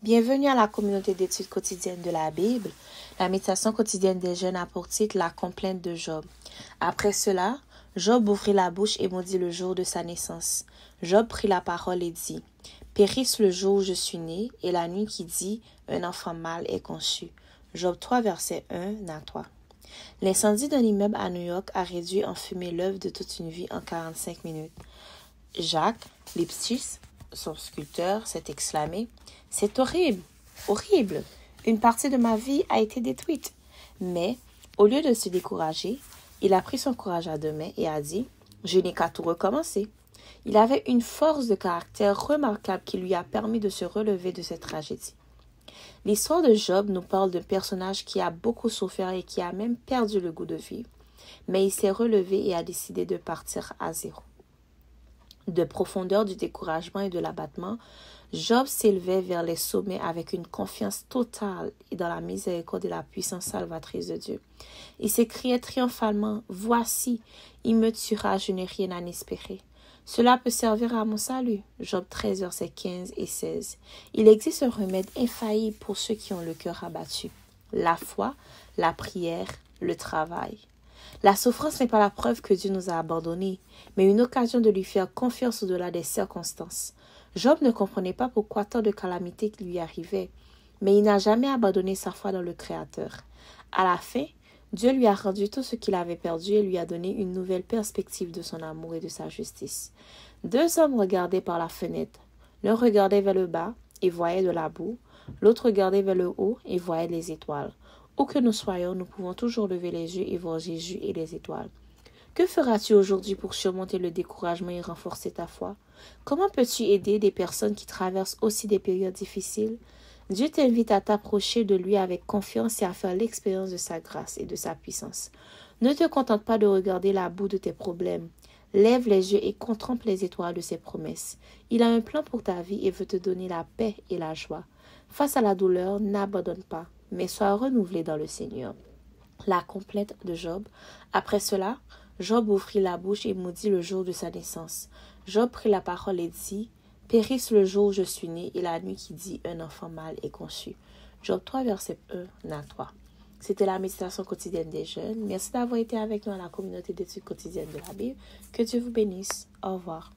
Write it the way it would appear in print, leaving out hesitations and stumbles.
Bienvenue à la communauté d'études quotidiennes de la Bible. La méditation quotidienne des jeunes a pour titre la complainte de Job. Après cela, Job ouvrit la bouche et maudit le jour de sa naissance. Job prit la parole et dit, « Périsse le jour où je suis né, et la nuit qui dit, un enfant mâle est conçu. » Job 3, verset 1 à 3. L'incendie d'un immeuble à New York a réduit en fumée l'œuvre de toute une vie en 45 minutes. Jacques Lipschitz, son sculpteur, s'est exclamé « C'est horrible, horrible! Une partie de ma vie a été détruite. » Mais, au lieu de se décourager, il a pris son courage à deux mains et a dit « Je n'ai qu'à tout recommencer. » Il avait une force de caractère remarquable qui lui a permis de se relever de cette tragédie. L'histoire de Job nous parle d'un personnage qui a beaucoup souffert et qui a même perdu le goût de vivre. Mais il s'est relevé et a décidé de partir à zéro. De profondeur du découragement et de l'abattement, Job s'élevait vers les sommets avec une confiance totale et dans la miséricorde et la puissance salvatrice de Dieu. Il s'écriait triomphalement, « Voici, il me tuera, je n'ai rien à espérer. Cela peut servir à mon salut. » Job 13, versets 15 et 16. Il existe un remède infaillible pour ceux qui ont le cœur abattu. La foi, la prière, le travail. La souffrance n'est pas la preuve que Dieu nous a abandonnés, mais une occasion de lui faire confiance au-delà des circonstances. Job ne comprenait pas pourquoi tant de calamités lui arrivaient, mais il n'a jamais abandonné sa foi dans le Créateur. À la fin, Dieu lui a rendu tout ce qu'il avait perdu et lui a donné une nouvelle perspective de son amour et de sa justice. Deux hommes regardaient par la fenêtre. L'un regardait vers le bas et voyait de la boue, l'autre regardait vers le haut et voyait les étoiles. Où que nous soyons, nous pouvons toujours lever les yeux et voir Jésus et les étoiles. Que feras-tu aujourd'hui pour surmonter le découragement et renforcer ta foi? Comment peux-tu aider des personnes qui traversent aussi des périodes difficiles? Dieu t'invite à t'approcher de lui avec confiance et à faire l'expérience de sa grâce et de sa puissance. Ne te contente pas de regarder la boue de tes problèmes. Lève les yeux et contemple les étoiles de ses promesses. Il a un plan pour ta vie et veut te donner la paix et la joie. Face à la douleur, n'abandonne pas, mais sois renouvelé dans le Seigneur. La complainte de Job. Après cela, Job ouvrit la bouche et maudit le jour de sa naissance. Job prit la parole et dit, « Périsse le jour où je suis né et la nuit qui dit un enfant mâle est conçu. » Job 3, verset 1 à 3. C'était la méditation quotidienne des jeunes. Merci d'avoir été avec nous à la communauté d'études quotidiennes de la Bible. Que Dieu vous bénisse. Au revoir.